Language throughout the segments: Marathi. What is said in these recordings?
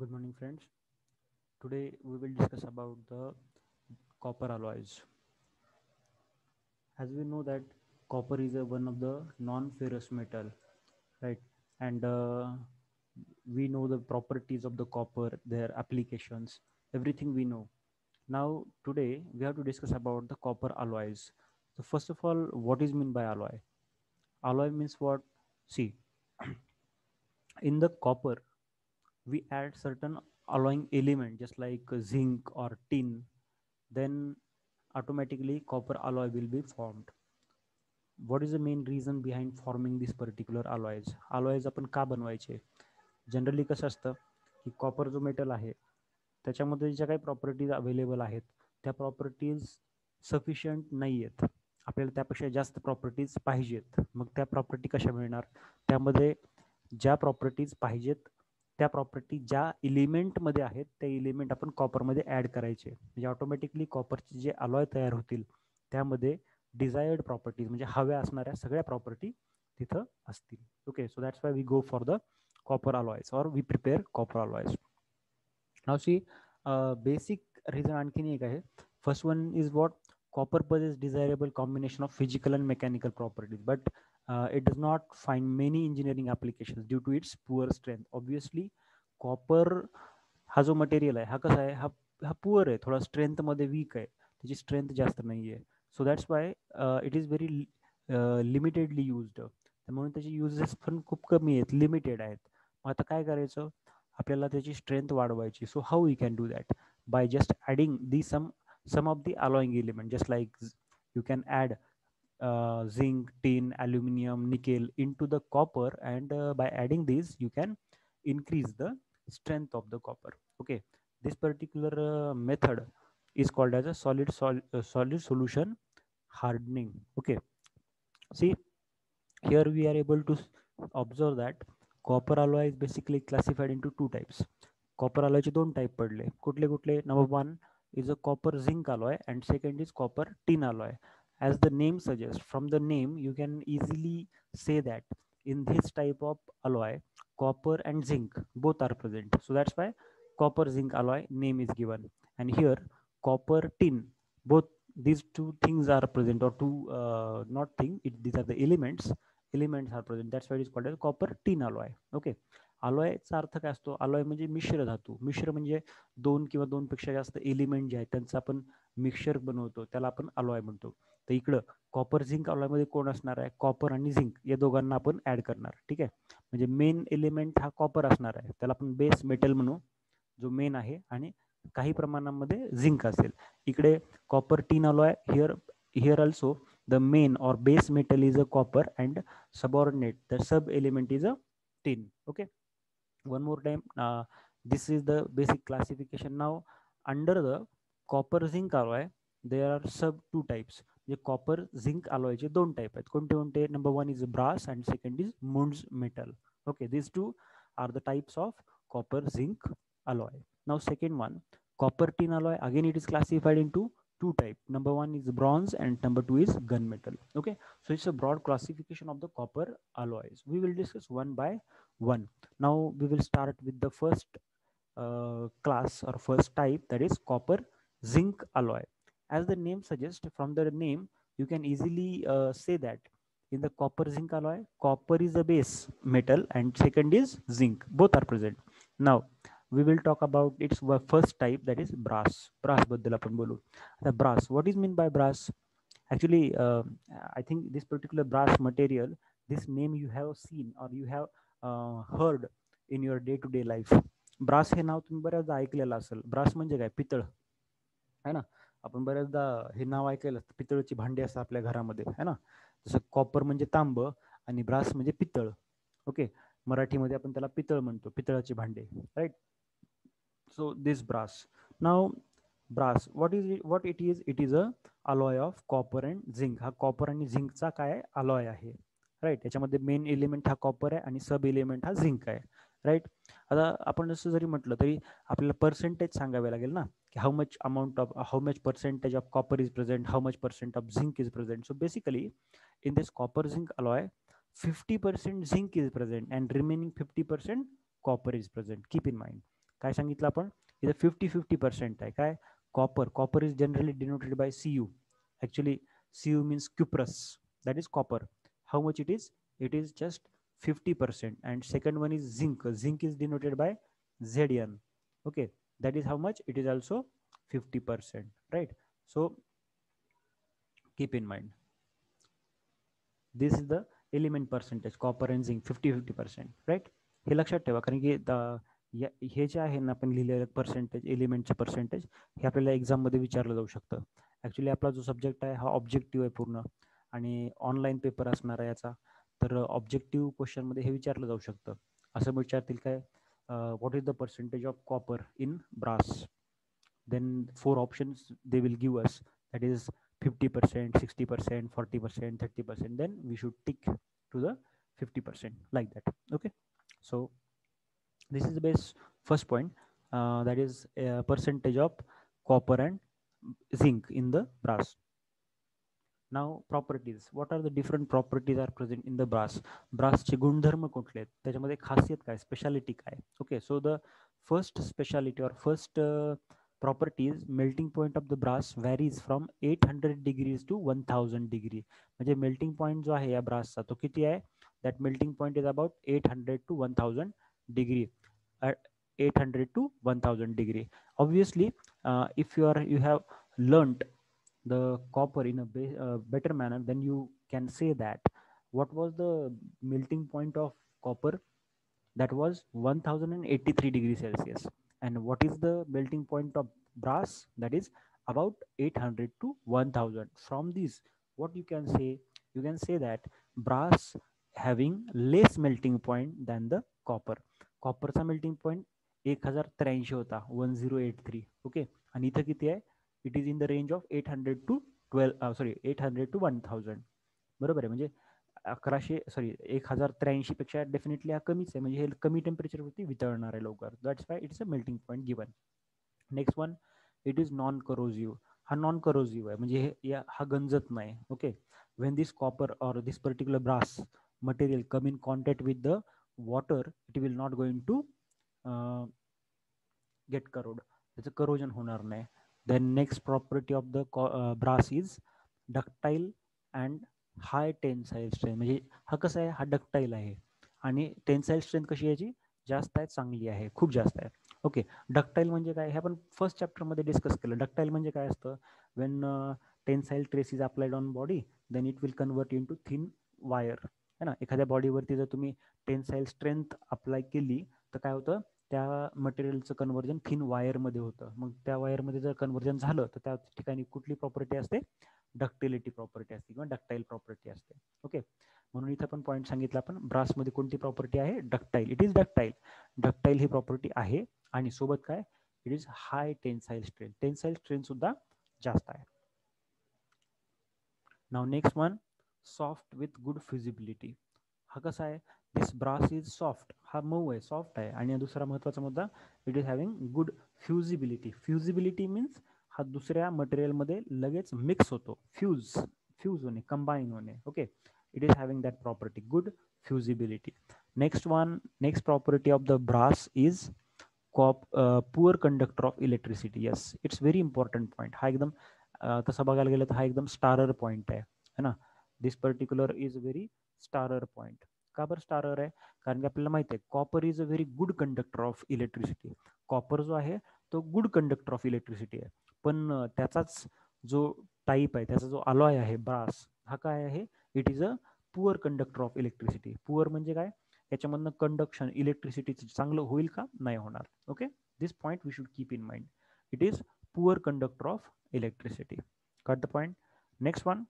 Good morning, friends. Today we will discuss about the copper alloys. As we know that copper is one of the non-ferrous metal, right? And we know the properties of the copper, their applications, everything we know. Now today we have to discuss about the copper alloys. So first of all, what is meant by alloy? Alloy means what? See, in the copper we add certain alloying element just like zinc or tin, then automatically copper alloy will be formed. What is the main reason behind forming this particular alloys आपण का बनवायचे? जनरली कसं असतं की कॉपर जो मेटल आहे त्याच्यामध्ये ज्या काही प्रॉपर्टीज अवेलेबल आहेत त्या प्रॉपर्टीज सफिशियंट नाही आहेत. आपल्याला त्यापेक्षा जास्त प्रॉपर्टीज पाहिजेत. मग त्या प्रॉपर्टी कशा मिळणार? त्यामध्ये ज्या प्रॉपर्टीज पाहिजेत त्या प्रॉपर्टी ज्या इलिमेंटमध्ये आहेत त्या इलिमेंट आपण कॉपरमध्ये ॲड करायचे, म्हणजे ऑटोमॅटिकली कॉपरचे जे अलॉय तयार होतील त्यामध्ये डिझायर्ड प्रॉपर्टीज म्हणजे हव्या असणाऱ्या सगळ्या प्रॉपर्टी तिथं असतील. Okay, so that's why we go for the copper alloys or we prepare copper alloys. Now see, basic reason आणखीन एक आहे. First one is what? Copper possesses desirable combination of physical and mechanical properties, but it does not find many engineering applications due to its poor strength. Obviously, copper हा जो मटेरियल आहे हा कसा आहे, हा पुअर आहे, थोडा स्ट्रेंथ मध्ये वीक आहे, त्याची स्ट्रेंथ जास्त नाही आहे. So that's why it is very limitedly used. त्यामुळे त्याचे युजेस पण खूप कमी आहेत, लिमिटेड आहेत. मग आता काय करायचं, आपल्याला त्याची स्ट्रेंथ वाढवायची. So how we can do that? By just adding the some of the alloying element, just like you can add zinc, tin, aluminum, nickel into the copper, and by adding these you can increase the strength of the copper. Okay, this particular method is called as a solid solution hardening. Okay, see, here we are able to observe that copper alloy is basically classified into two types. Copper alloy चे दोन टाइप पडले. कुठले कुठले? Number one is a copper zinc alloy and second is copper tin alloy. As the name suggests, from the name you can easily say that in this type of alloy copper and zinc both are present. So that's why copper zinc alloy name is given. And here copper tin, both these two things are present, or two not thing, these are the elements are present. That's why it is called as copper tin alloy. Okay, अलॉयचा अर्थ काय असतो? अलॉय म्हणजे मिश्र धातू. मिश्र म्हणजे दोन किंवा दोनपेक्षा जास्त एलिमेंट जे आहेत त्यांचं आपण मिक्सचर बनवतो, त्याला आपण अलॉय म्हणतो. तर इकडं कॉपर झिंक अलॉयमध्ये कोण असणार आहे? कॉपर आणि झिंक या दोघांना आपण ऍड करणार. ठीक आहे, म्हणजे मेन एलिमेंट हा कॉपर असणार आहे, त्याला आपण बेस मेटल म्हणू, जो मेन आहे, आणि काही प्रमाणामध्ये झिंक असेल. इकडे copper tin alloy, here also the main or base metal is a copper and subordinate, the sub element is a tin. Okay, one more time, this is the basic classification. Now under the copper zinc alloy there are sub two types. जे कॉपर झिंक अलॉयचे दोन टाइप आहेत. कोणते कोणते? Number one is brass and second is Muntz metal. Okay, this two are the types of copper zinc alloy. Now second one, copper tin alloy, again it is classified into two type. Number one is bronze and number two is gunmetal. Okay, so it's a broad classification of the copper alloys. We will discuss one by one. Now we will start with the first class or first type, that is copper zinc alloy. As the name suggests, from the name you can easily say that in the copper zinc alloy copper is a base metal and second is zinc, both are present. Now we will talk about its first type, that is brass बद्दल आपण बोलू. The brass, what is meant by brass? Actually I think this particular brass material, this name you have seen or you have heard in your day to day life. Brass हे नाव तुम्ही बऱ्याचदा ऐकलेलं असेल. ब्रास म्हणजे काय? पितळ आहे ना. आपण बऱ्याचदा हे नाव ऐकलेलं असतं, पितळची भांडी असतात आपल्या घरामध्ये, है ना. जसं कॉपर म्हणजे तांब आणि ब्रास म्हणजे पितळ. ओके, मराठीमध्ये आपण त्याला पितळ म्हणतो, पितळाची भांडे, right. So this brass. Now brass, what it is? It is a alloy of copper and zinc. हा कॉपर आणि झिंकचा काय अलॉय आहे, राईट. याच्यामध्ये मेन एलिमेंट हा कॉपर आहे आणि सब एलिमेंट हा झिंक आहे, राईट. आता आपण जसं जरी म्हटलं तरी आपल्याला पर्सेंटेज सांगावे लागेल ना, की how much percentage of copper is present, how much percent of zinc is present. So basically in this copper zinc alloy 50% zinc is present and remaining 50% copper is present. Keep in mind, काय सांगितलं आपण, इथं 50-50% आहे. काय, copper is generally denoted by Cu. Actually Cu means cuprous, that is copper. How much it is just 50%. and second one is zinc is denoted by Zn. Okay, that is how much it is also 50%, right? So keep in mind this is the element percentage, copper and zinc 50-50%, right? हे लक्षात ठेवा, कारण की हे जे आहे ना आपण लिहिलेलं पर्सेंटेज, एलिमेंटचं पर्सेंटेज, हे आपल्याला एक्झाममध्ये विचारलं जाऊ शकतं. ॲक्च्युली आपला जो सब्जेक्ट आहे हा ऑब्जेक्टिव्ह आहे पूर्ण, आणि ऑनलाईन पेपर असणार आहे याचा. तर ऑब्जेक्टिव्ह क्वेश्चनमध्ये हे विचारलं जाऊ शकतं. असं विचारतील काय, what is the percentage of copper in brass. then 4 options they will give us, that is 50%, 60%, 40%, 30%. Then we should tick to the 50%, like that. Okay, so this is the base first point, that is percentage of copper and zinc in the brass. Now properties, what are the different properties are present in the brass. ब्रासचे गुणधर्म कुठले आहेत, त्याच्यामध्ये खासियत काय, स्पेशालिटी काय. Okay, so the first speciality or first properties, melting point of the brass varies from 800 degrees to 1000 degree. म्हणजे मेल्टिंग पॉइंट जो आहे या ब्रासचा तो किती आहे, that melting point is about 800 to 1000 degree. 800 to 1000 degree. Obviously, if you have learnt the copper in a better manner, then you can say that what was the melting point of copper, that was 1083 degrees Celsius. And what is the melting point of brass, that is about 800 to 1000. From this, what you can say that brass having less melting point than the copper. कॉपरचा मेल्टिंग पॉइंट 1083 होता, 1083. ओके, आणि इथं किती आहे, it is in the range of 800 to 1000. बरोबर आहे, म्हणजे 1083 पेक्षा डेफिनेटली हा कमीच आहे, म्हणजे हे कमी टेम्परेचरवरती वितळणार आहे लवकर. That's why it's a melting point given. Next one, it is non corrosive. हा नॉन करोजिव्ह आहे, म्हणजे हा गंजत नाही. ओके, वेन दिस कॉपर और this particular brass material come in contact with the water, it will not going to get corrode, त्याचं करोजन होणार नाही. Then next property of the brass is ductile and high tensile strength. म्हणजे हा कसा आहे, हा डक्टाईल आहे आणि टेन्साईल स्ट्रेंथ कशी याची जास्त आहे, चांगली आहे, खूप जास्त आहे. ओके, डक्टाईल म्हणजे काय, हे आपण फर्स्ट चॅप्टरमध्ये डिस्कस केलं. डक्टाईल म्हणजे काय असतं, when tensile stress is applied on body, then it will convert into thin wire, है ना. एखाद्या बॉडीवरती जर तुम्ही टेन्साईल स्ट्रेंथ अप्लाय केली तर काय होतं, त्या मटेरियलचं कन्वर्जन थिन वायरमध्ये होतं. मग त्या वायरमध्ये जर कन्वर्जन झालं तर त्या ठिकाणी कुठली प्रॉपर्टी असते, डक्टिलिटी प्रॉपर्टी असते किंवा डक्टाईल प्रॉपर्टी असते. ओके, म्हणून इथं पण पॉईंट सांगितलं आपण, ब्रासमध्ये कोणती प्रॉपर्टी आहे, ductile. It is ductile. Ductile ही प्रॉपर्टी आहे, आणि सोबत काय, it is high tensile strength. Tensile strength सुद्धा जास्त आहे. Now next one, soft with good fusibility. हा कसा आहे, दिस ब्रास इज सॉफ्ट. हा मऊ आहे, सॉफ्ट आहे. आणि दुसरा महत्वाचा मुद्दा, it is having good fusibility. Fusibility means हा दुसऱ्या मटेरियलमध्ये लगेच मिक्स होतो, फ्यूज होणे, कंबाईन होणे. Okay, it is having that property, good fusibility. Next property of the brass is poor conductor of electricity. Yes, it's very important point. हा एकदम तसं बघायला गेलं तर हा एकदम स्टारर पॉईंट आहे, है ना. This particular is very starred point. का बरं स्टारर आहे, कारण की आपल्याला माहिती आहे copper is a very good conductor of electricity. Copper जो आहे तो गुड कंडक्टर ऑफ इलेक्ट्रिसिटी आहे, पण त्याचाच जो टाईप आहे, त्याचा जो अलॉय आहे ब्रास, हा काय आहे, it is a poor conductor of electricity. Poor म्हणजे काय, याच्यामधनं कंडक्शन इलेक्ट्रिसिटीचं चांगलं होईल का, नाही होणार. Okay, this point we should keep in mind. It is poor conductor of electricity. Cut the point. Next one,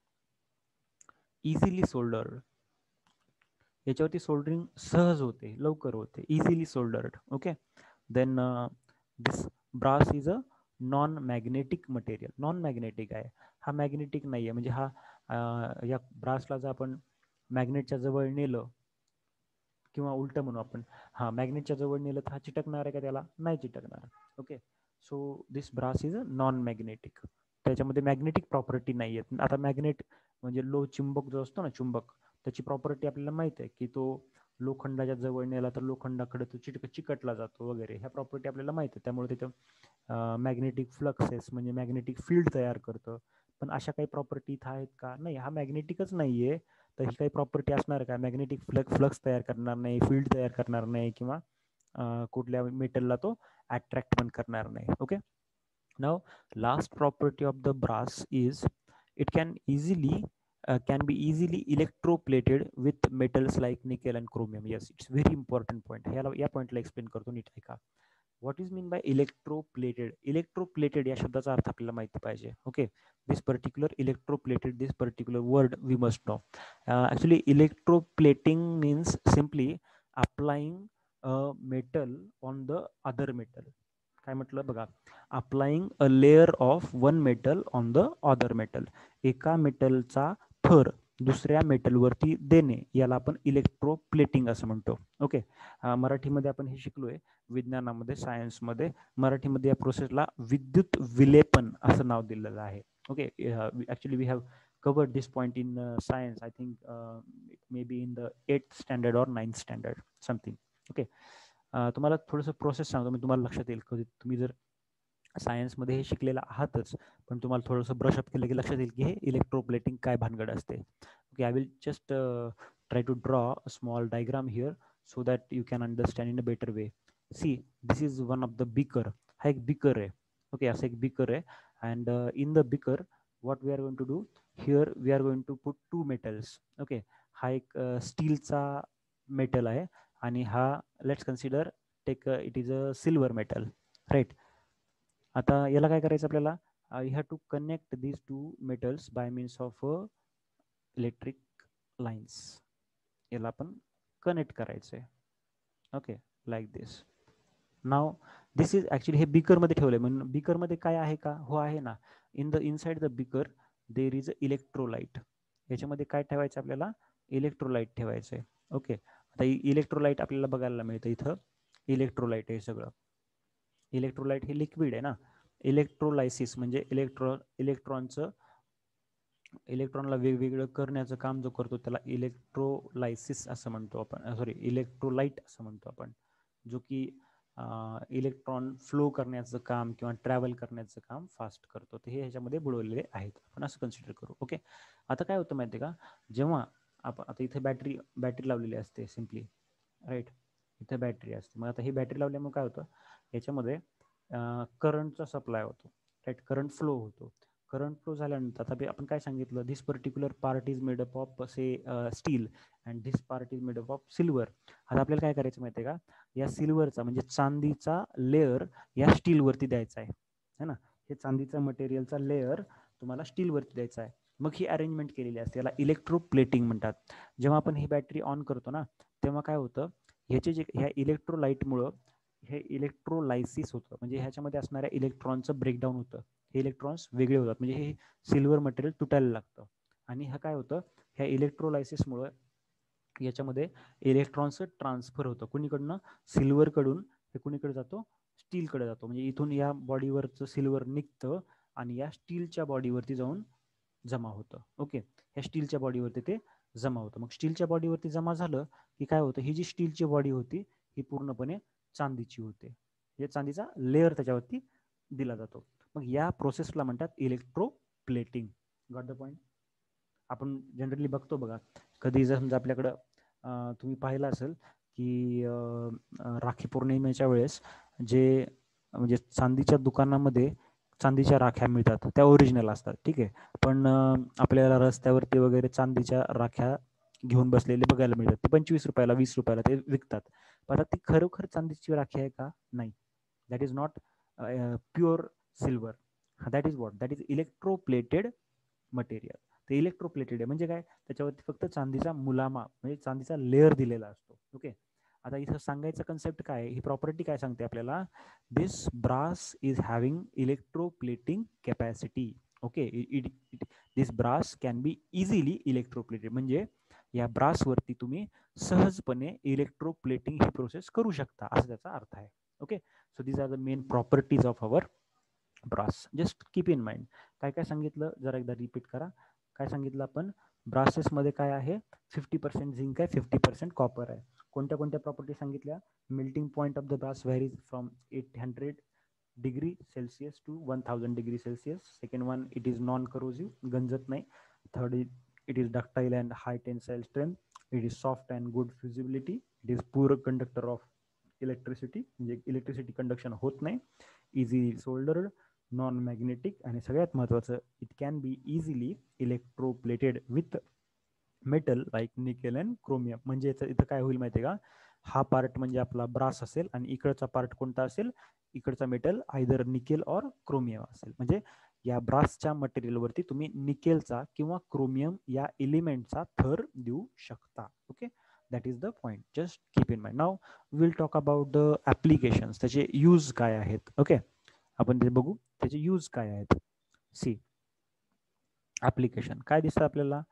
easily soldered. याच्यावरती सोल्डरिंग सहज होते, लवकर होते, easily soldered. Okay, then this brass is a non magnetic material. Non magnetic आहे, हा मॅग्नेटिक नाही आहे. म्हणजे हा या ब्रासला जर आपण मॅग्नेटच्या जवळ नेलं किंवा उलट म्हणू आपण, हा मॅग्नेटच्या जवळ नेलं तर हा चिटकणार आहे का, त्याला नाही चिटकणार. Okay, so this brass is a non magnetic. त्याच्यामध्ये मॅग्नेटिक प्रॉपर्टी नाही आहेत. आता मॅग्नेट म्हणजे लो चुंबक जो असतो ना, चुंबक, त्याची प्रॉपर्टी आपल्याला माहित आहे की तो लोखंडाच्या जवळ नेला तर लोखंडाकडे तो चिकटला जातो वगैरे. ह्या प्रॉपर्टी आपल्याला माहिती आहे. त्यामुळे तिथं मॅग्नेटिक फ्लक्सेस म्हणजे मॅग्नेटिक फील्ड तयार करतं. पण अशा काही प्रॉपर्टी इथं आहेत का? नाही, हा मॅग्नेटिकच नाही आहे. तर ही काही प्रॉपर्टी असणार का? मॅग्नेटिक फ्लक्स तयार करणार नाही, फील्ड तयार करणार नाही, किंवा कुठल्या मेटलला तो अट्रॅक्ट पण करणार नाही. Okay. Now, last property of the brass is it can be easily electroplated with metals like nickel and chromium. Yes, it's very important point. या पॉइंटला एक्सप्लेन करतो, नीट ऐका. What is mean by electroplated? Electroplated या शब्दाचा अर्थ आपल्याला माहिती पाहिजे. Okay, this particular word we must know. Actually, electroplating means simply applying a metal on the other metal. काय म्हटलं बघा, applying a layer of one metal on the other metal. एका मेटलचा थर दुसऱ्या मेटलवरती देणे याला आपण इलेक्ट्रोप्लेटिंग असं म्हणतो. ओके. मराठीमध्ये आपण हे शिकलोय, विज्ञानामध्ये, सायन्समध्ये मराठीमध्ये या प्रोसेसला विद्युत विलेपन असं नाव दिलेलं आहे. Okay. Actually we have covered this point in science. I think it may be in the 8th standard or 9th standard something. Okay. तुम्हाला थोडंसं प्रोसेस सांगतो मी, तुम्हाला लक्षात येईल. कधी तुम्ही जर सायन्समध्ये हे शिकलेलं आहातच, पण तुम्हाला थोडंसं ब्रशअप केलं की लक्षात येईल की हे इलेक्ट्रोप्लेटिंग काय भानगड असते. Okay, I will just try to draw a small diagram here so that you can understand in a better way. See, this is one of the beaker. हा एक बीकर आहे. ओके, असं एक बीकर आहे. And in the beaker what we are going to do here, we are going to put two metals. Okay, हा एक स्टीलचा मेटल आहे आणि हा, let's consider, take it is a silver metal, right. आता याला काय करायचं आपल्याला, you have to connect these two metals by means of electric lines. याला आपण कनेक्ट करायचंय. Okay, like this. Now this is actually हे बीकरमध्ये ठेवलंय. म्हणून बीकरमध्ये काय आहे का? हो, आहे ना. In the inside the beaker there is a electrolyte. याच्यामध्ये काय ठेवायचं आपल्याला? इलेक्ट्रोलाइट ठेवायचं आहे. ओके. आता इलेक्ट्रोलाइट आपल्याला बघायला मिळतं इथं. इलेक्ट्रोलाइट हे सगळं. इलेक्ट्रोलाइट हे लिक्विड आहे ना. इलेक्ट्रोलायसिस म्हणजे इलेक्ट्रॉनला वेगवेगळं करण्याचं काम जो करतो त्याला इलेक्ट्रोलायसिस असं म्हणतो आपण. सॉरी, इलेक्ट्रोलाइट असं म्हणतो आपण. जो की इलेक्ट्रॉन फ्लो करण्याचं काम किंवा ट्रॅव्हल करण्याचं काम फास्ट करतो. ते हे ह्याच्यामध्ये बुडवलेले आहेत, आपण असं कन्सिडर करू. ओके. आता काय होतं माहिती आहे का, जेव्हा आपण आता इथे बॅटरी लावलेली असते सिम्पली, राईट. इथे बॅटरी असते. मग आता ही बॅटरी लावल्यामुळे काय होतं, याच्यामध्ये करंटचा सप्लाय होतो, राईट. करंट फ्लो होतो. करंट फ्लो झाल्यानंतर आता आपण काय सांगितलं, this particular part is made up of steel and this part is made up of silver. आता आपल्याला काय करायचं माहिती आहे का, या सिल्वरचा म्हणजे चांदीचा लेअर या स्टीलवरती द्यायचा आहे, है ना. हे चांदीचा मटेरियलचा लेअर तुम्हाला स्टीलवरती द्यायचा आहे. मग ही अरेंजमेंट केलेली असते, याला इलेक्ट्रोप्लेटिंग म्हणतात. जेव्हा आपण ही बॅटरी ऑन करतो ना, तेव्हा काय होतं, ह्या इलेक्ट्रोलाइटमुळं हे इलेक्ट्रोलायसिस होतं. म्हणजे ह्याच्यामध्ये असणाऱ्या इलेक्ट्रॉनचं ब्रेकडाऊन होतं. हे इलेक्ट्रॉन्स वेगळे होतात, म्हणजे हे सिल्वर मटेरियल तुटायला लागतं. आणि हा काय होतं, ह्या इलेक्ट्रोलायसिसमुळं याच्यामध्ये इलेक्ट्रॉनचं ट्रान्सफर होतं. कुणीकडनं? सिल्वरकडून हे कुणीकडे जातो? स्टीलकडे जातो. म्हणजे इथून या बॉडीवरचं सिल्वर निघतं आणि या स्टीलच्या बॉडीवरती जाऊन जमा होतं. ओके, ह्या स्टीलच्या बॉडीवरती ते जमा होतं. मग स्टीलच्या बॉडीवरती जमा झालं की काय होतं, ही जी स्टीलची बॉडी होती ही पूर्णपणे चांदीची होते. हे चांदीचा लेअर त्याच्यावरती दिला जातो. मग या प्रोसेसला म्हणतात इलेक्ट्रोप्लेटिंग. Got the point. आपण जनरली बघतो बघा, कधी जर समजा आपल्याकडं तुम्ही पाहिलं असेल की राखी पौर्णिमेच्या वेळेस जे म्हणजे चांदीच्या दुकानामध्ये चांदीच्या राख्या मिळतात, त्या ओरिजिनल असतात, ठीक आहे. पण आपल्याला रस्त्यावरती वगैरे चांदीच्या राख्या घेऊन बसलेले बघायला मिळतात. ते 25 रुपयाला, 20 रुपयाला ते विकतात. पण ती खरोखर चांदीची राखी आहे का? नाही. That is not pure silver. That is what, that is electroplated material. ते इलेक्ट्रोप्लेटेड आहे म्हणजे काय, त्याच्यावरती फक्त चांदीचा मुलामा म्हणजे चांदीचा लेअर दिलेला असतो. ओके. आता इथं सांगायचं कन्सेप्ट काय, ही प्रॉपर्टी काय सांगते आपल्याला, this brass is having electroplating capacity. Okay, this brass can be easily electroplated म्हणजे या ब्रासवरती तुम्ही सहजपणे इलेक्ट्रोप्लेटिंग ही प्रोसेस करू शकता, असं त्याचा अर्थ आहे. Okay. So these are the main properties of our brass. Just keep in mind. काय काय सांगितलं जरा एकदा रिपीट करा. काय सांगितलं आपण, ब्रासेसमध्ये काय आहे, 50% झिंक आहे, 50% कॉपर आहे. कोणत्या कोणत्या प्रॉपर्टी सांगितल्या, melting point of the brass varies from 800 degree Celsius to 1000 degree Celsius. Second one, it is non-corrosive, गंजत नाही. Third, it is ductile and high tensile strength. It is soft and good fusibility. It is poor conductor of electricity, म्हणजे इलेक्ट्रिसिटी कंडक्शन होत नाही. इझी सोल्डर्ड, नॉन मॅग्नेटिक, आणि सगळ्यात महत्त्वाचं, it can be easily electroplated with metal like nickel and chromium. म्हणजे इथं काय होईल माहिती आहे का, हा पार्ट म्हणजे आपला ब्रास असेल आणि इकडचा पार्ट कोणता असेल, इकडचा metal either nickel or chromium असेल. म्हणजे या ब्रासच्या मटेरियलवरती तुम्ही निकेलचा किंवा क्रोमियम या एलिमेंटचा थर देऊ शकता. Okay, that is the point, just keep in mind. Now will talk about the applications, त्याचे यूज काय आहेत. ओके, आपण ते बघू, त्याचे यूज काय आहेत. सी ॲप्लिकेशन काय दिसतं आपल्याला.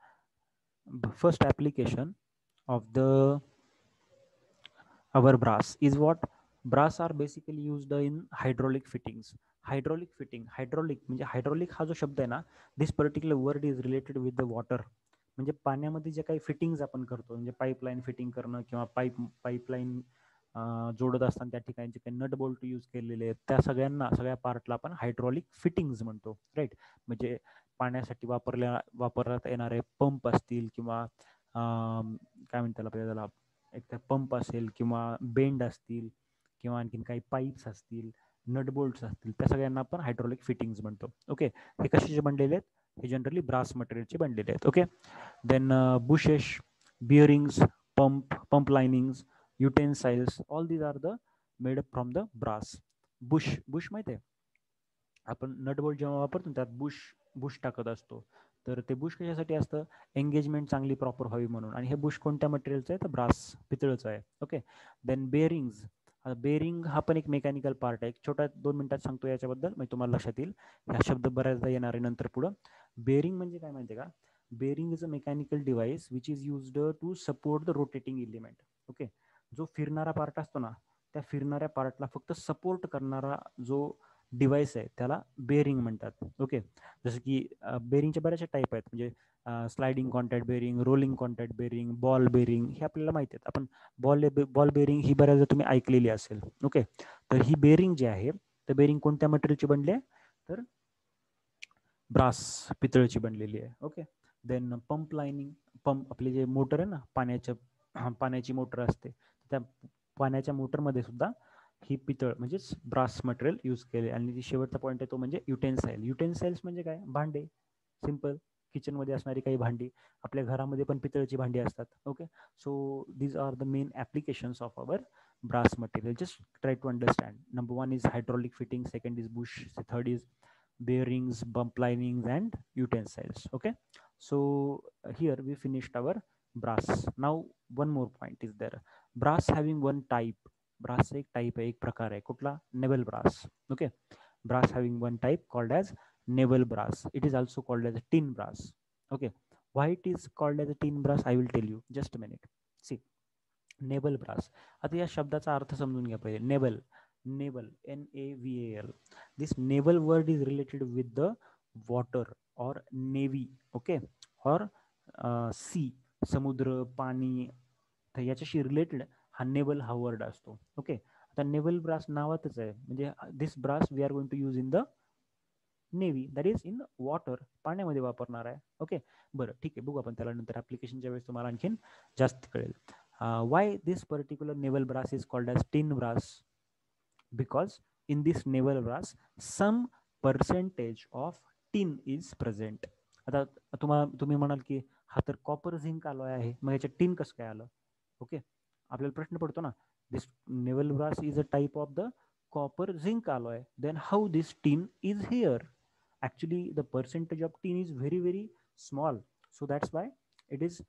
First application of our brass is what? Brass are basically used in hydraulic fittings. Hydraulic fitting, hydraulic म्हणजे हायड्रॉलिक हा जो शब्द आहे ना, this particular word is related with the water. म्हणजे पाण्यामध्ये जे काही फिटिंग्स आपण करतो, म्हणजे पाईपलाईन फिटिंग करणं किंवा पाईपलाईन जोडत असताना त्या ठिकाणी जे काही नट बोल्ट यूज केलेले आहेत, त्या सगळ्या पार्टला आपण हायड्रॉलिक फिटिंग्स म्हणतो. राईट, म्हणजे पाण्यासाठी वापरण्यात येणारे पंप असतील किंवा काय म्हणतात आपल्याला, त्याला एक तर पंप असेल किंवा बेंड असतील किंवा आणखीन काही पाईप्स असतील, नटबोल्ट्स असतील, त्या सगळ्यांना आपण हायड्रॉलिक फिटिंग्स म्हणतो. ओके, हे कशाचे बनलेले आहेत, हे जनरली ब्रास मटेरियलचे बनलेले आहेत. Okay, then bushes, bearings, pump linings, utensils, all these are the made up from the brass. Bush माहिती आहे, आपण नटबोल्ट जेव्हा वापरतो त्यात बुश टाकत असतो. तर ते बुश कशासाठी असतं, एंगेजमेंट चांगली प्रॉपर व्हावी म्हणून. आणि हे बुश कोणत्या मटेरियलचं आहे, तर ब्रास, पितळचं आहे. Okay, then bearings. बेअरिंग हा पण एक मेकॅनिकल पार्ट आहे. एक छोटा 2 मिनिटात सांगतो याच्याबद्दल, म्हणजे तुम्हाला लक्षात येईल. हा शब्द बऱ्याचदा येणार आहे नंतर पुढं. बेअरिंग म्हणजे काय माहिती आहे का, bearing is a mechanical device which is used to support the rotating element. Okay, जो फिरणारा पार्ट असतो ना, त्या फिरणाऱ्या पार्टला फक्त सपोर्ट करणारा जो डिव्हाइस आहे त्याला बेअरिंग म्हणतात. ओके, जसं की बेअरिंगच्या बऱ्याचशा टाईप आहेत, म्हणजे sliding contact bearing, rolling contact bearing, ball bearing, हे आपल्याला माहिती आहेत. आपण बॉल बेअरिंग ही बऱ्याचदा तुम्ही ऐकलेली असेल. ओके, तर ही बेअरिंग जी आहे, तर बेअरिंग कोणत्या मटेरियलची बनली आहे, तर ब्रास, पितळची बनलेली आहे. Okay, then pump lining, pump आपले जे मोटर आहे ना, पाण्याची मोटर असते, त्या पाण्याच्या मोटरमध्ये सुद्धा ही पितळ म्हणजेच ब्रास मटेरियल यूज केले. आणि शेवटचा पॉईंट आहे तो म्हणजे युटेन्साइल. युटेन्साइल्स म्हणजे काय, भांडे. सिंपल, किचनमध्ये असणारी काही भांडी, आपल्या घरामध्ये पण पितळची भांडी असतात. Okay, so these are the main applications of our brass material. Just try to understand. Number 1 is hydraulic fitting, second is bush, the third is bearings, bump linings, and utensils. Okay, so here we finished our brass. Now one more point is there. Brass having one type. Brass एक type आहे, एक प्रकार आहे. कुठला, naval brass. Okay, brass having one type called as naval brass. It is also called as a tin brass. Okay, why it is called as a tin brass, I will tell you. Just a minute. See, naval brass. आता या शब्दाचा अर्थ समजून घ्या पहिले. नेबल, NAVAL. This naval word is related with the water और नेव्ही. ओके, और सी, समुद्र, पाणी, तर याच्याशी रिलेटेड हा नेबल हा वर्ड असतो. ओके, आता नेव्हल ब्रास नावातच आहे, म्हणजे this brass we are going to use in the navy, that is in water, पाण्यामध्ये वापरणार आहे. ओके, बरं ठीक आहे, बघू आपण त्याला नंतर ॲप्लिकेशनच्या वेळेस तुम्हाला आणखीन जास्त कळेल. Why this particular naval brass is called as tin brass? Because in this naval brass some percentage of tin is present. आता तुम्ही म्हणाल की हा तर कॉपर झिंक alloy आहे, मग याच्यात टिन कसं काय आलं. ओके, आपल्याला प्रश्न पडतो ना, this naval brass is a type of the copper zinc alloy, then how this tin is here? Actually the percentage of tin is very very small, so that's why it is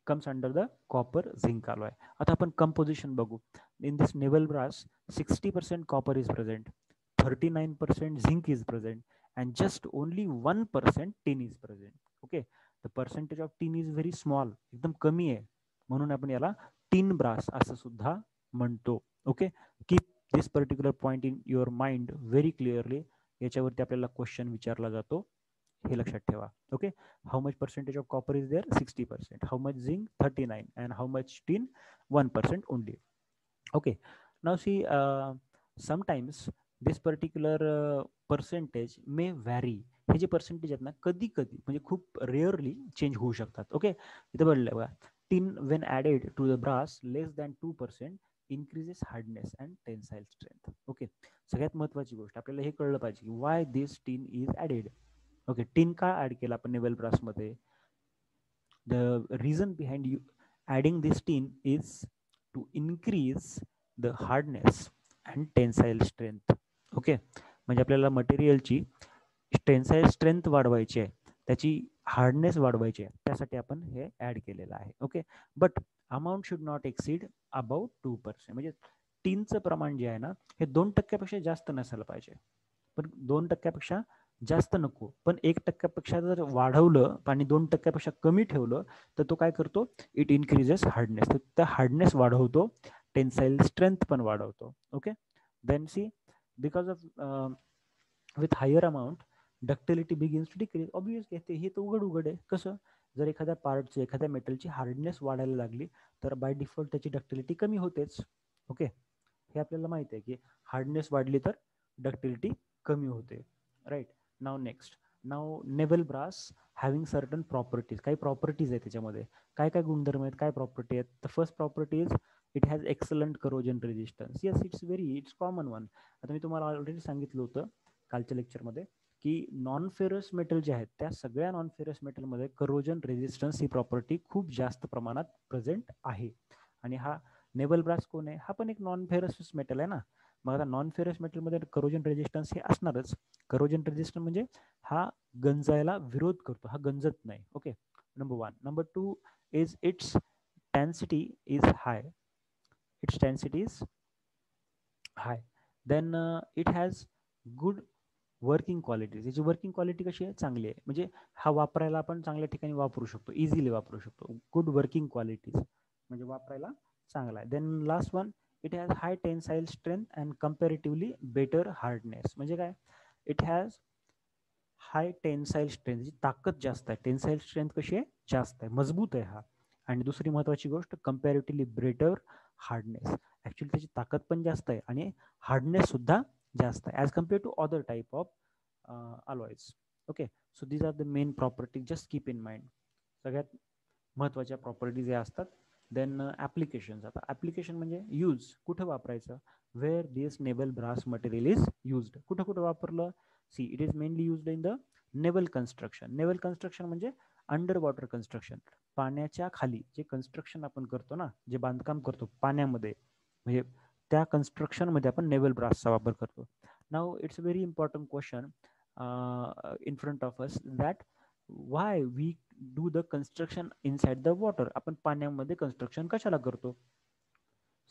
comes under the copper zinc alloy. आता आपण composition बघू. In this naval brass 60% copper is present, 39% zinc is present, and just only 1% tin is present. Okay, the percentage of tin is very small, एकदम कमी आहे, म्हणून आपण याला tin brass असं सुद्धा म्हणतो. Okay, keep this particular point in your mind very clearly. याच्यावरती आपल्याला क्वेश्चन विचारला जातो हे लक्षात ठेवा. Okay, how much percentage of copper is there? 60%. How much zinc? 39. And how much tin? 1% only. Okay, now see, sometimes this particular percentage may vary. हे जे पर्सेंटेज आहेत ना, कधी कधी म्हणजे खूप रेअरली चेंज होऊ शकतात. ओके, इथं बोललं बघा, tin when added to the brass less than 2% increases hardness and tensile strength. Okay, सगळ्यात महत्त्वाची गोष्ट आपल्याला हे कळलं पाहिजे की why this tin is added. Okay, tin का ॲड केला आपण नेव्हल ब्रासमध्ये? The reason behind you adding this tin is to increase the hardness and tensile strength. Okay, म्हणजे आपल्याला मटेरियलची टेन्साईल स्ट्रेंथ वाढवायची आहे, त्याची हार्डनेस वाढवायची आहे, त्यासाठी आपण हे ॲड केलेलं आहे. Okay, but amount should not exceed about 2%. म्हणजे टीनचं प्रमाण जे आहे ना, हे 2% जास्त नसायला पाहिजे, पण 2% जास्त नको. पण 1% जर वाढवलं आणि 2% कमी ठेवलं तर तो काय करतो? It increases hardness. तर त्या हार्डनेस वाढवतो, टेन्साईल स्ट्रेंथ पण वाढवतो. Okay, then see, because of with higher amount ductility begins to decrease. Obviously हे तर उघड आहे. कसं? जर एखाद्या पार्टची, एखाद्या मेटलची हार्डनेस वाढायला लागली तर बाय डिफॉल्ट त्याची डक्टिलिटी कमी होतेच. ओके, हे आपल्याला माहिती आहे की हार्डनेस वाढली तर डक्टिलिटी कमी होते. Right. Now next, now naval brass having certain properties. काही प्रॉपर्टीज आहेत त्याच्यामध्ये. काय काय गुणधर्म आहेत, काय प्रॉपर्टी आहेत? The first property is it has excellent corrosion resistance. Yes, it's common one. आता मी तुम्हाला ऑलरेडी सांगितलं होतं कालच्या लेक्चरमध्ये की नॉन फेरस मेटल जे आहेत त्या सगळ्या नॉन फेरस मेटलमध्ये करोजन रेजिस्टन्स ही प्रॉपर्टी खूप जास्त प्रमाणात प्रेझेंट आहे. आणि हा नेव्हल ब्रास कोण आहे? हा पण एक नॉन फेरस मेटल आहे ना. मग आता नॉन फेरस मेटलमध्ये करोजन रेजिस्टन्स हे असणारच. करोजन रेजिस्टन्स म्हणजे हा गंजायला विरोध करतो, हा गंजत नाही. Okay, number one. Number two is its tensity is high. Its tensity is high. Then it has good working qualities. याची वर्किंग क्वालिटी कशी आहे? चांगली आहे. म्हणजे हा वापरायला आपण चांगल्या ठिकाणी वापरू शकतो, इझिली वापरू शकतो. गुड वर्किंग क्वालिटीज म्हणजे वापरायला चांगला आहे. Then last one, it has high tensile strength and comparatively better hardness. म्हणजे काय? It has high tensile strength, ताकद जास्त आहे. टेन्साईल स्ट्रेंथ कशी आहे? जास्त आहे, मजबूत आहे हा. आणि दुसरी महत्वाची गोष्ट, कम्पॅरेटिव्हली बेटर हार्डनेस. ॲक्च्युली त्याची ताकद पण जास्त आहे आणि हार्डनेस सुद्धा जास्त आहे as compare to other type of alloys. Okay, so these are the main properties. Just keep in mind. सगळ्यात महत्त्वाच्या प्रॉपर्टीज या असतात. Then applications. आता ॲप्लिकेशन म्हणजे यूज, कुठं वापरायचं? Where this naval brass material is used. कुठं कुठं वापरलं? See, it is mainly used in the naval construction. Naval construction म्हणजे अंडर वॉटर कन्स्ट्रक्शन. पाण्याच्या खाली जे कन्स्ट्रक्शन आपण करतो ना, जे बांधकाम करतो पाण्यामध्ये, म्हणजे त्या कन्स्ट्रक्शनमध्ये आपण नेव्हल ब्रासचा वापर करतो. Now it's a very important question in front of us, that why we do the construction inside the water. आपण पाण्यामध्ये कन्स्ट्रक्शन कशाला करतो?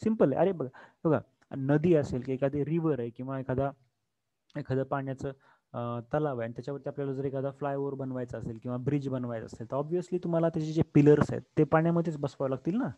सिंपल आहे. अरे बघा बघा, नदी असेल की एखादी रिव्हर आहे किंवा एखादं पाण्याचं तलाव आहे आणि त्याच्यावरती आपल्याला जर एखादा फ्लायओव्हर बनवायचा असेल किंवा ब्रिज बनवायचा असेल तर ऑब्व्हियसली तुम्हाला त्याचे जे पिलर्स आहेत ते पाण्यामध्येच बसवावे लागतील ना.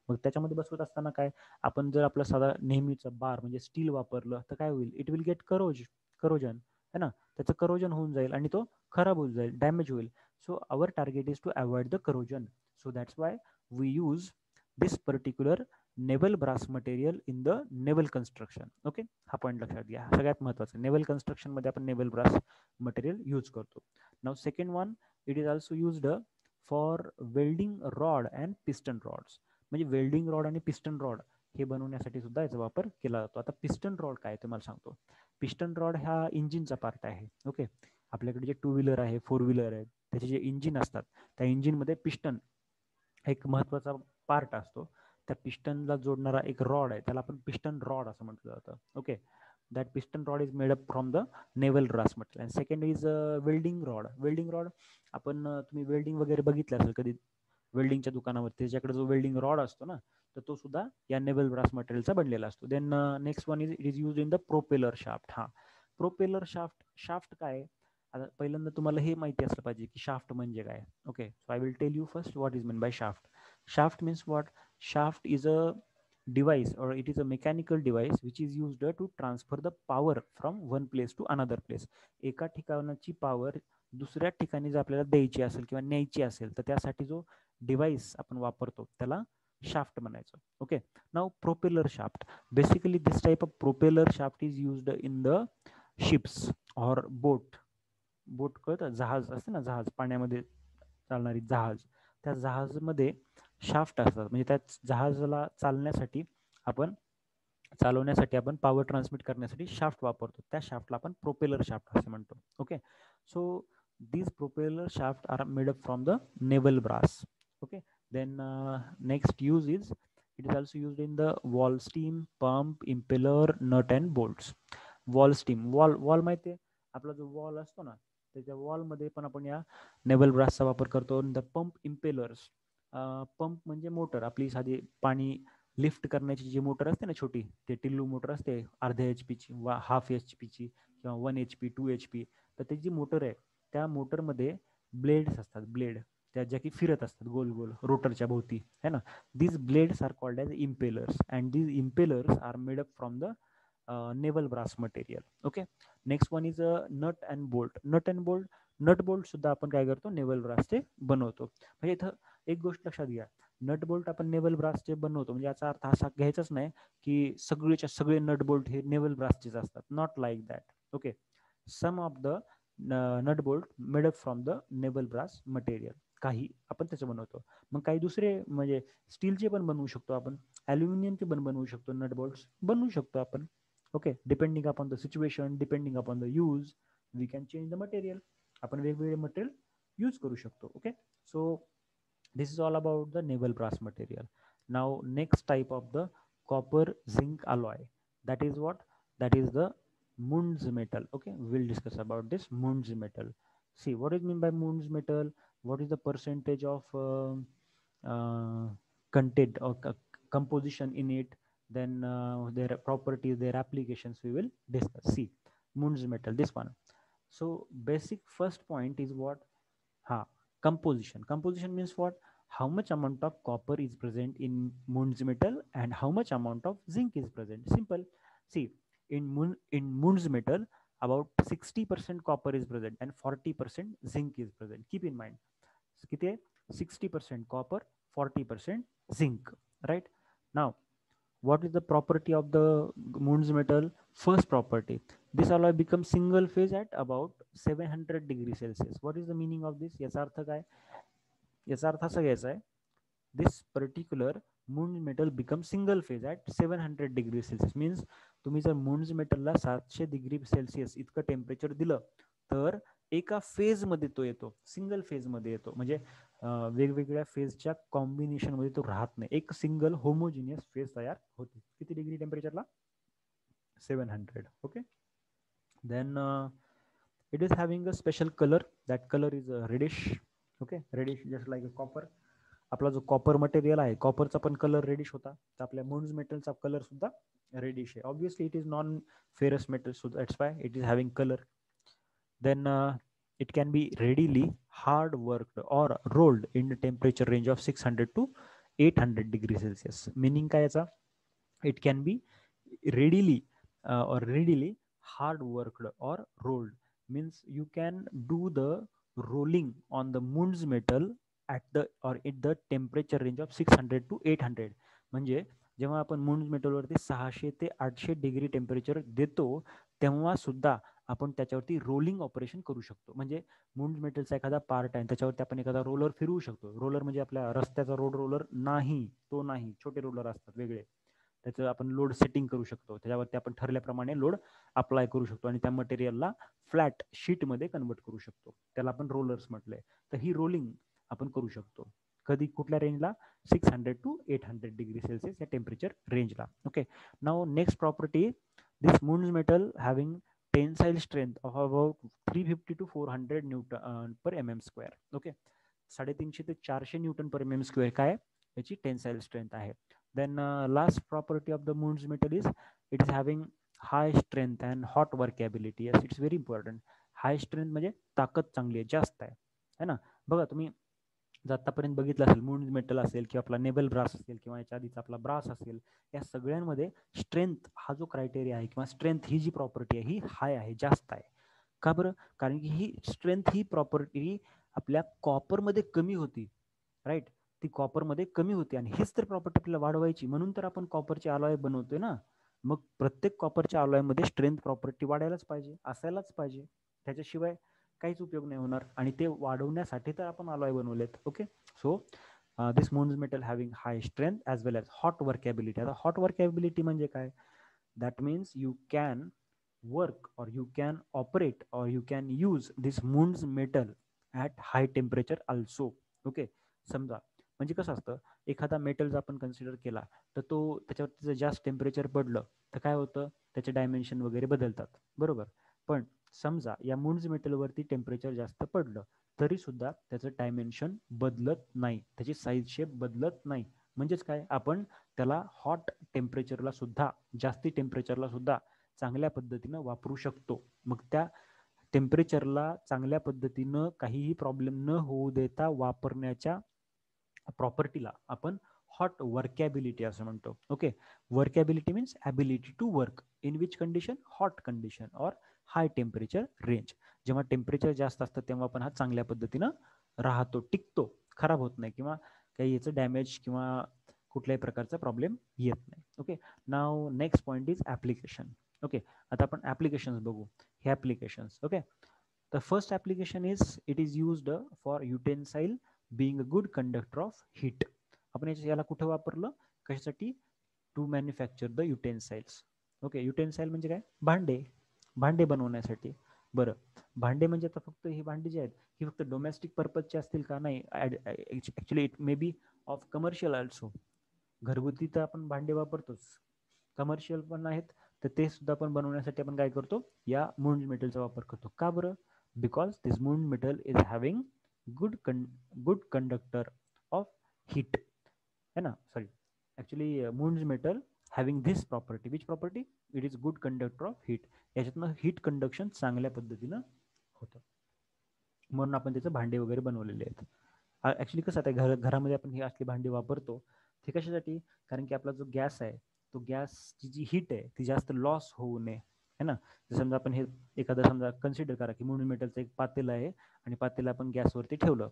मग त्याच्यामध्ये बसवत असताना काय, आपण जर आपला साधा नेहमीचा बार म्हणजे स्टील वापरलं तर काय होईल? इट विल गेट करोजन है ना. त्याचं करोजन होऊन जाईल आणि तो खराब होऊन जाईल, डॅमेज होईल. So our target is to avoid the corrosion. So that's why we use this particular naval brass material in the naval construction. Okay, हा पॉईंट लक्षात घ्या, सगळ्यात महत्त्वाचा. नेव्हल कन्स्ट्रक्शन मध्ये आपण नेव्हल ब्रास मटेरियल यूज करतो. Now second one, it is also used for welding rod and piston rods. म्हणजे वेल्डिंग रॉड आणि पिस्टन रॉड हे बनवण्यासाठी सुद्धा याचा वापर केला जातो. आता पिस्टन रॉड काय तुम्हाला सांगतो. पिस्टन रॉड हा इंजिनचा पार्ट आहे. ओके, आपल्याकडे जे 2 व्हीलर आहे, 4 व्हीलर आहे, त्याचे जे इंजिन असतात त्या इंजिनमध्ये पिस्टन एक महत्त्वाचा पार्ट असतो. त्या पिस्टनला जोडणारा एक रॉड आहे, त्याला आपण पिस्टन रॉड असं म्हटलं जातं. Okay, that piston rod is made up from the naval brass material. And second is welding rod. Welding rod आपण तुम्ही वेल्डिंग वगैरे बघितलं असेल कधी वेल्डिंगच्या दुकानावर, त्याच्याकडे जो वेल्डिंग रॉड असतो ना, तर तो सुद्धा या नेव्हल ब्रास मटेरियलचा बनलेला असतो. Then next one is it is use in the propeller shaft. हा, प्रोपेलर शाफ्ट. शाफ्ट काय? आता पहिल्यांदा तुम्हाला हे माहिती असलं पाहिजे की शाफ्ट म्हणजे काय. Okay, so I will tell you first what is mean by shaft. Shaft means what? Shaft is a device or it is a mechanical device which is used to transfer the power from one place to another place. एका ठिकाणाची पॉवर दुसऱ्या ठिकाणी जर आपल्याला द्यायची असेल किंवा न्यायची असेल तर त्यासाठी जो डिव्हाइस आपण वापरतो त्याला शाफ्ट म्हणायचं. Okay, now propeller shaft. Basically this type of propeller shaft is used in the ships और बोट. बोट कळतं, जहाज असते ना, जहाज पाण्यामध्ये चालणारी जहाज, त्या जहाजमध्ये शाफ्ट असतात. म्हणजे त्या जहाजाला चालवण्यासाठी आपण पॉवर ट्रान्समिट करण्यासाठी शाफ्ट वापरतो. त्या शाफ्टला आपण प्रोपेलर शाफ्ट असे म्हणतो. Okay, so these propeller shaft are made up from the naval brass. Okay, then next use is, it is also used in the wall steam, pump, impeller, nut and bolts. Wall steam, wall माहिती आहे आपला जो वॉल असतो ना, त्याच्या वॉलमध्ये पण आपण या नेव्हल ब्रासचा वापर करतो. द पंप इम्पेलर्स, पंप म्हणजे मोटर, आपली साधी पाणी लिफ्ट करण्याची जी मोटर असते ना छोटी, ते टिल्लू मोटर असते अर्ध्या एच पीची वा हाफ एच पीची किंवा 1 HP 2 HP. तर त्याची मोटर आहे, त्या मोटरमध्ये ब्लेड्स असतात, ब्लेड त्या ज्या की फिरत असतात गोल गोल रोटरच्या भोवती, है ना. These blades are called as impellers and these impellers are made up from the naval brass material. Okay, next one is nut and bolt. Nut bolt सुद्धा आपण काय करतो, नेव्हल ब्रासचे बनवतो. म्हणजे इथं एक गोष्ट लक्षात घ्या, नट बोल्ट आपण नेव्हल ब्रासचे बनवतो म्हणजे याचा अर्थ असा घ्यायचाच नाही की सगळेच्या सगळे नट बोल्ट हे नेव्हल ब्रासचेच असतात. Not like that. Okay, some of the nut bolt made up from the naval brass material, काही आपण त्याचं बनवतो. मग काही दुसरे म्हणजे स्टीलचे पण बनवू शकतो आपण, ॲल्युमिनियमचे पण बनवू शकतो, नट बोल्ट्स बनवू शकतो आपण. Okay, depending upon the situation, depending upon the use, we can change the material. आपण वेगवेगळे मटेरियल यूज करू शकतो. Okay, so this is all about the naval brass material. Now next type of the copper zinc alloy, that is what, that is the Munds metal. Okay, we'll discuss about this Munds metal. See what is mean by Munds metal, what is the percentage of content or composition in it, then their properties, their applications we will discuss. See Munds metal, this one. So basic first point is what, ha, composition. Composition means what, how much amount of copper is present in Munds metal and how much amount of zinc is present. Simple. See, in Munds metal about 60% copper is present and 40% zinc is present. Keep in mind, 60% copper, 40% zinc, right? Now what is the property of the Munds metal? First property, this alloy becomes single phase at about 700 degrees Celsius. What is the meaning of this? याचा अर्थ काय, याचा अर्थ असा घ्यायचा आहे, this particular Munds metal becomes single phase at 700 degrees Celsius. means तुम्ही जर Munds metalला 700 डिग्री सेल्सिअस इतकं टेम्परेचर दिलं तर एका फेज मध्ये तो येतो, सिंगल फेज मध्ये येतो. म्हणजे वेगवेगळ्या फेजच्या कॉम्बिनेशन मध्ये तो राहत नाही, एक सिंगल होमोजिनियस फेज तयार होते. किती डिग्री टेम्परेचरला? 700. Okay, then it is having a special color, that color is reddish. Okay, reddish just like a copper. आपला जो कॉपर मटेरियल आहे, कॉपरचा पण कलर रेडिश होता, तर आपल्या Munds मेटलचा कलर सुद्धा रेडिश आहे. Obviously it is non ferrous metal, so that's why it is having colour. Then it can be readily hard worked or rolled in the temperature range of 600 to 800 degrees Celsius. Meaning काय याचा, it can be readily or readily hard worked or rolled, means you can do the rolling on the Munds metal at the or at the temperature range of 600 to 800. म्हणजे जेव्हा आपण Munds मेटलवरती 600 ते 800 डिग्री टेम्परेचर देतो तेव्हा सुद्धा आपण त्याच्यावरती रोलिंग ऑपरेशन करू शकतो. म्हणजे Munds मेटलचा एखादा पार्ट आहे त्याच्यावरती आपण एखादा रोलर फिरवू शकतो. रोलर म्हणजे आपल्या रस्त्याचा रोड रोलर नाही, तो नाही, छोटे रोलर असतात वेगळे, त्याचं आपण लोड सेटिंग करू शकतो, त्याच्यावरती आपण ठरल्याप्रमाणे लोड अप्लाय करू शकतो आणि त्या मटेरियलला फ्लॅट शीटमध्ये कन्वर्ट करू शकतो, त्याला आपण रोलर्स म्हटलंय. तर ही रोलिंग आपण करू शकतो कधी, कुठल्या रेंजला? 600 टू 800 डिग्री सेल्सिअस या टेम्परेचर रेंजला. Okay, now next property, this Munds metal having tensile strength of about 350 to 400 newton per mm². Okay, 350 ते 400 न्यूटन पर mm² काय याची टेन्साइल स्ट्रेंथ आहे. Then last property of the Munds metal is it is having high strength and hot workability. Yes, it's very important. High strength म्हणजे ताकद चांगली आहे, जास्त आहे, है ना. बघा तुम्ही जर आतापर्यंत बघितलं असेल, Munds मेटल असेल किंवा आपला नेव्हल ब्रास असेल किंवा याच्या आधीचा आपला ब्रास असेल, या सगळ्यांमध्ये स्ट्रेंथ हा जो क्रायटेरिया आहे किंवा स्ट्रेंथ ही जी प्रॉपर्टी आहे ही हाय आहे, जास्त आहे. का बरं? कारण की ही स्ट्रेंथ, ही प्रॉपर्टी आपल्या कॉपरमध्ये कमी होती, राईट? ती कॉपरमध्ये कमी होती आणि हीच तर प्रॉपर्टी आपल्याला वाढवायची, म्हणून तर आपण कॉपरचे अलॉय बनवतोय ना. मग प्रत्येक कॉपरच्या अलॉयमध्ये स्ट्रेंथ प्रॉपर्टी वाढायलाच पाहिजे, असायलाच पाहिजे. त्याच्याशिवाय काहीच उपयोग नाही होणार आणि ते वाढवण्यासाठी तर आपण अलॉय बनवलेत. Okay, so this Muntz metal having high strength as well as hot workability. आता हॉट वर्कॅबिलिटी म्हणजे काय? That means you can work or you can operate or you can use this Mund's metal at high temperature also. Okay, समजा म्हणजे कसं असतं, एखादा मेटल आपण कन्सिडर केला तर तो त्याच्यावरती जर जास्त टेम्परेचर पडलं तर काय होतं, त्याचे डायमेन्शन वगैरे बदलतात, बरोबर? पण समजा या मुंड्स मेटलवरती टेम्परेचर जास्त पडलं तरी सुद्धा त्याचं डायमेन्शन बदलत नाही, त्याची साईज शेप बदलत नाही. म्हणजेच काय, आपण त्याला हॉट टेम्परेचरला सुद्धा, जास्ती टेम्परेचरला सुद्धा चांगल्या पद्धतीनं वापरू शकतो. मग त्या टेम्परेचरला चांगल्या पद्धतीनं काहीही प्रॉब्लेम न होऊ देता वापरण्याच्या प्रॉपर्टीला आपण हॉट वर्कॅबिलिटी असं म्हणतो. Okay, workability means ability to work in which condition, hot condition और हाय टेम्परेचर रेंज. जेव्हा टेम्परेचर जास्त असतं तेव्हा पण हा चांगल्या पद्धतीनं राहतो, टिकतो, खराब होत नाही किंवा काही याचं डॅमेज किंवा कुठल्याही प्रकारचा प्रॉब्लेम येत नाही. Okay, now next point is application. Okay, आता आपण ॲप्लिकेशन्स बघू. हे applications, okay, the first application is it is used for utensil being a good conductor of heat. आपण याला कुठे वापरलं, कशासाठी? To manufacture the utensils. Okay, utensil म्हणजे काय? भांडे, भांडे बनवण्यासाठी. बरं, भांडे म्हणजे आता फक्त ही भांडी जी आहेत ही फक्त डोमेस्टिक पर्पजची असतील का? नाही, actually it may be of commercial also. घरगुती तर आपण भांडे वापरतोच, कमर्शियल पण आहेत, तर ते सुद्धा आपण बनवण्यासाठी आपण काय करतो, या मुंड मेटलचा वापर करतो. का बरं? Because this Muntz metal is having good conductor of heat, है ना? Sorry, actually Muntz metal having this property. Which property? It is good conductor of heat. याच्यातनं हीट कंडक्शन चांगल्या पद्धतीनं होतं, म्हणून आपण त्याचं भांडे वगैरे बनवलेले आहेत. ॲक्च्युली कसं आता घरामध्ये आपण ही असली भांडी वापरतो, ते कशासाठी? कारण की आपला जो गॅस आहे, तो गॅसची जी हीट आहे ती जास्त लॉस होऊ नये, है ना? समजा आपण हे एखादं समजा कन्सिडर करा की मुंड मेटलचं एक पातेलं आहे आणि पातेलं आपण गॅसवरती ठेवलं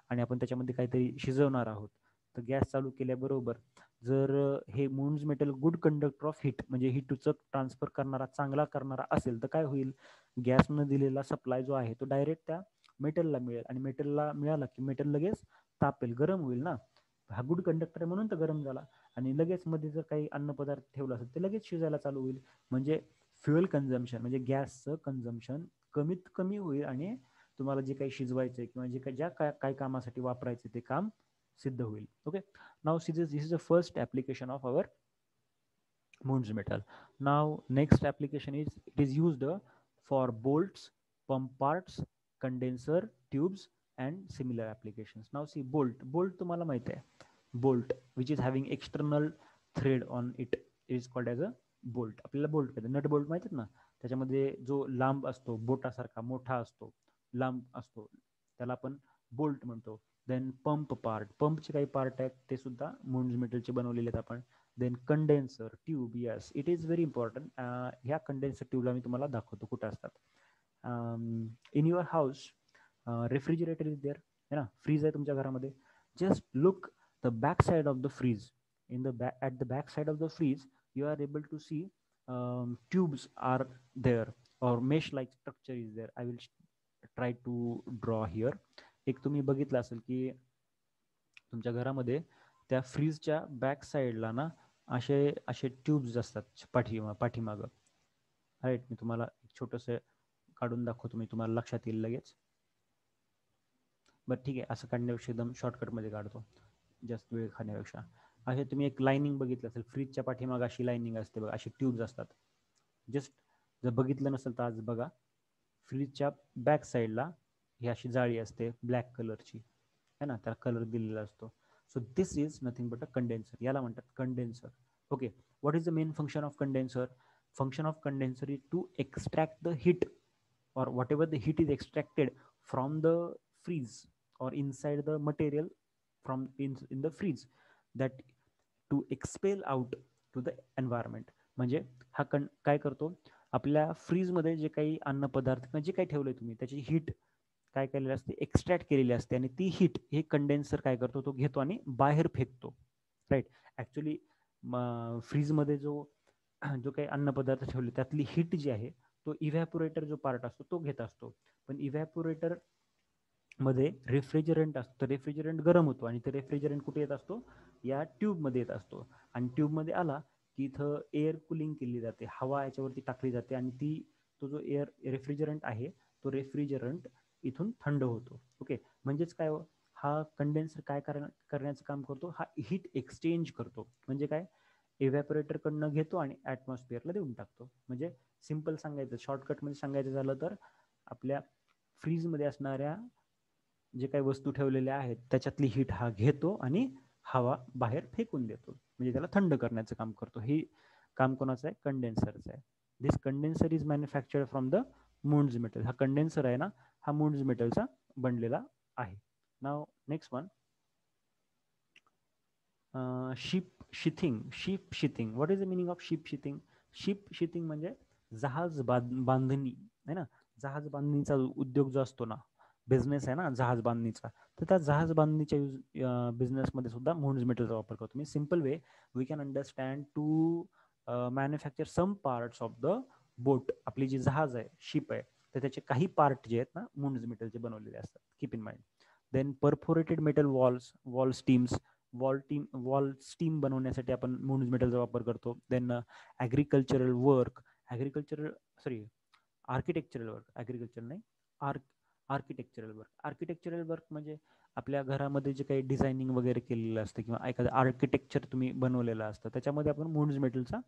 आणि आपण त्याच्यामध्ये काहीतरी शिजवणार आहोत, तर गॅस चालू केल्याबरोबर जर हे Muntz metal good conductor of heat म्हणजे हीटचं ट्रान्सफर करणारा, चांगला करणारा असेल तर काय होईल, गॅसनं दिलेला सप्लाय जो आहे तो डायरेक्ट त्या मेटलला मिळेल आणि मेटलला मिळाला की मेटल लगेच तापेल, गरम होईल ना. हा गुड कंडक्टर आहे म्हणून तर गरम झाला आणि लगेच मध्ये जर काही अन्नपदार्थ ठेवला असेल ते लगेच शिजायला चालू होईल. म्हणजे फ्युएल कन्झम्पशन म्हणजे गॅसचं कन्झम्पशन कमीत कमी होईल आणि तुम्हाला जे काही शिजवायचं किंवा जे काही काय कामासाठी वापरायचं ते काम सिद्ध होईल. Okay, now this is the first application of our Moon's metal. Now next application is it is used for bolts, pump parts, condenser tubes and similar applications. Now see bolt तुम्हाला माहिती आहे, bolt which is having external thread on it is called as a bolt. आपल्याला बोल्ट कहते, नट बोल्ट माहिती ना, त्याच्यामध्ये जो लांब असतो, बोटासारखा मोठा असतो, लांब असतो, त्याला आपण बोल्ट म्हणतो. देन पंप पार्ट, पंपचे काही पार्ट आहेत ते सुद्धा मुंड्स मेटलचे बनवलेले आहेत आपण. Then condenser tube, yes it is very important. ह्या कंडेन्सर ट्यूबला मी तुम्हाला दाखवतो कुठे असतात. In your house refrigerator is there, है ना? फ्रीज आहे तुमच्या घरामध्ये. Just look the back side of the fridge. In the back, at the back side of the fridge you are able to see tubes are there or mesh like structure is there. I will try to draw here. एक तुम्ही बघितलं असेल की तुमच्या घरामध्ये त्या फ्रीजच्या बॅक साईडला ना असे असे ट्यूब्स असतात पाठीमागं, राईट? मी तुम्हाला एक छोटंसं काढून दाखवतो, मी तुम्हाला लक्षात येईल लगेच. बरं ठीक आहे, असं काढण्यापेक्षा एकदम शॉर्टकटमध्ये काढतो, जास्त वेळ खाण्यापेक्षा. असे तुम्ही एक लाईनिंग बघितलं असेल, फ्रीजच्या पाठीमागं अशी लाईनिंग असते बघा, अशी ट्यूब्स असतात. जस्ट जर बघितलं नसेल तर आज बघा, फ्रीजच्या बॅक साईडला ही अशी जाळी असते ब्लॅक कलरची, है ना? त्याला कलर दिलेला असतो. So this is nothing but a condenser, याला म्हणतात condenser. Okay, what is the main function of condenser? Function of condenser is to extract the heat or whatever the heat is extracted from the freeze or inside the material from in the freeze, that to expel out to the environment. म्हणजे हा काय करतो, आपल्या फ्रीजमध्ये जे काही अन्नपदार्थ किंवा जे काही ठेवलंय तुम्ही त्याची हीट काय केलेली असते, एक्स्ट्रॅक्ट केलेली असते, आणि ती हीट हे कंडेन्सर काय करतो, तो घेतो आणि बाहेर फेकतो. राईट. ऍक्च्युली फ्रीजमध्ये जो जो काही अन्नपदार्थ ठेवले त्यातली हीट जी आहे तो इव्हॅपोरेटर जो पार्ट असतो तो घेत असतो. पण इव्हॅपोरेटर मध्ये रेफ्रिजरंट असतं, रेफ्रिजरंट गरम होतो आणि ते रेफ्रिजरंट कुठे येत असतो, या ट्यूबमध्ये येत असतो. आणि ट्यूबमध्ये आला की इथं एअर कुलिंग केली जाते, हवा याच्यावरती टाकली जाते, आणि ती तो जो एअर रेफ्रिजरंट आहे तो रेफ्रिजरंट इथून थंड होतो. ओके. म्हणजेच काय, हा कंडेन्सर काय करण्याचं काम करतो, हा हीट एक्सचेंज करतो. म्हणजे काय, इव्हॅपोरेटर कडनं घेतो आणि ऍटमॉस्फिअरला देऊन टाकतो. म्हणजे सिम्पल सांगायचं, शॉर्टकटमध्ये सांगायचं झालं तर आपल्या फ्रीजमध्ये असणाऱ्या जे काही वस्तू ठेवलेल्या आहेत त्याच्यातली हीट हा घेतो आणि हवा बाहेर फेकून देतो, म्हणजे त्याला थंड करण्याचं काम करतो. हे काम कोणाचं आहे, कंडेन्सरचं आहे. This condenser is manufactured from the Muntz metal. हा कंडेन्सर आहे ना, हा मून्स मेटलचा बनलेला आहे. Now next one, ship sheathing. Ship sheathing, what is the meaning of ship sheathing? Ship sheathing म्हणजे जहाज बांधणी आहे ना. जहाज बांधणीचा उद्योग जो असतो ना, बिझनेस आहे ना जहाज बांधणीचा, तर त्या जहाज बांधणीच्या बिझनेसमध्ये सुद्धा मून्स मेटलचा वापर करतो. मी simple way we can understand to manufacture some parts of the boat. आपली जी जहाज आहे, शिप आहे, तर त्याचे काही पार्ट जे आहेत ना मून्स मेटलचे बनवलेले असतात. Keep in mind. Then perforated metal valves, valve stems. Valve stem बनवण्यासाठी आपण मून्स मेटलचा वापर करतो. Then agricultural work, sorry architectural work, agriculture नाही, आर्किटेक्चरल वर्क. आर्किटेक्चरल वर्क म्हणजे आपल्या घरामध्ये जे काही डिझायनिंग वगैरे केलेलं असतं किंवा एखादं आर्किटेक्चर तुम्ही बनवलेलं असतं त्याच्यामध्ये आपण मून्स मेटलचा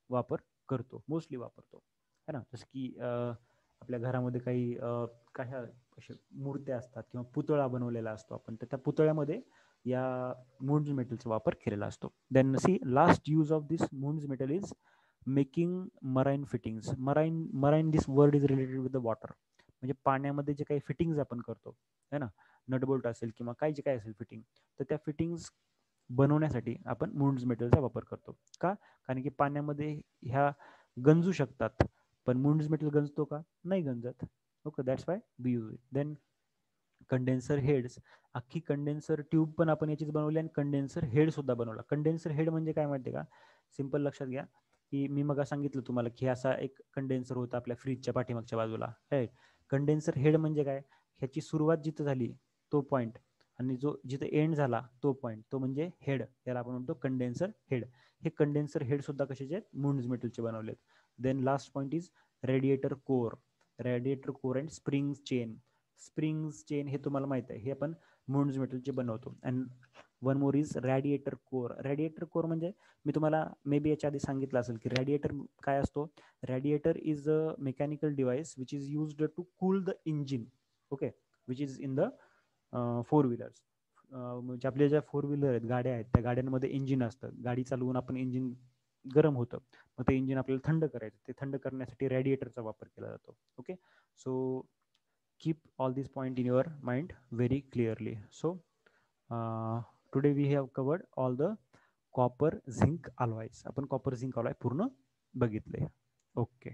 वापर करतो, मोस्टली वापरतो है ना. जसं की आपल्या घरामध्ये काही अशा मूर्त्या असतात किंवा पुतळा बनवलेला असतो आपण, तर त्या पुतळ्यामध्ये या मून्स मेटलचा वापर केलेला असतो. Then see last use of this Muntz metal is making marine fittings. Marine this word is related with the water. म्हणजे पाण्यामध्ये जे काही फिटिंग्स आपण करतो है ना, नटबोल्ट असेल किंवा काही जे काही असेल फिटिंग, तर त्या फिटिंग्स बनवण्यासाठी आपण मून्स मेटलचा वापर करतो. का? कारण की पाण्यामध्ये ह्या गंजू शकतात, पण मून्स मेटल गंजतो का? नाही गंजत. Okay, that's why we use it. Then condenser heads. अख्खी कंडेन्सर ट्यूब पण आपण याचीच बनवली आणि कंडेन्सर हेड सुद्धा बनवला. कंडेन्सर हेड म्हणजे काय माहिती का? सिंपल लक्षात घ्या की मी मग सांगितलं तुम्हाला की असा एक कंडेन्सर होता आपल्या फ्रीजच्या पाठीमागच्या बाजूला. राईट. कंडेन्सर हेड म्हणजे काय? ह्याची सुरुवात जिथं झाली तो पॉईंट आणि जो जिथे एंड झाला तो पॉईंट, तो म्हणजे हेड. याला आपण म्हणतो कंडेन्सर हेड. हे कंडेन्सर हेड सुद्धा कशाचे आहेत? मून्स मेटलचे बनवलेत. Then last point is radiator core. Radiator core and spring chain. Springs chain हे तुम्हाला माहित आहे, हे आपण मून्स मेटलचे बनवतो. And one more is radiator core. Radiator core म्हणजे मी तुम्हाला मे बी याच्या आधी सांगितलं असेल की रॅडिएटर काय असतो. Radiator is a mechanical device which is used to cool the engine. Okay, which is in the four wheelers. म्हणजे आपल्या ज्या फोर व्हीलर आहेत, गाड्या आहेत, त्या गाड्यांमध्ये इंजिन असतं. गाडी चालवून आपण इंजिन गरम होतं, मग ते इंजिन आपल्याला थंड करायचं. ते थंड करण्यासाठी रॅडिएटरचा वापर केला जातो. Okay, so keep all these point in your mind very clearly. So today we have covered all the copper zinc alloys. आपण कॉपर झिंक alloy पूर्ण बघितले. ओके.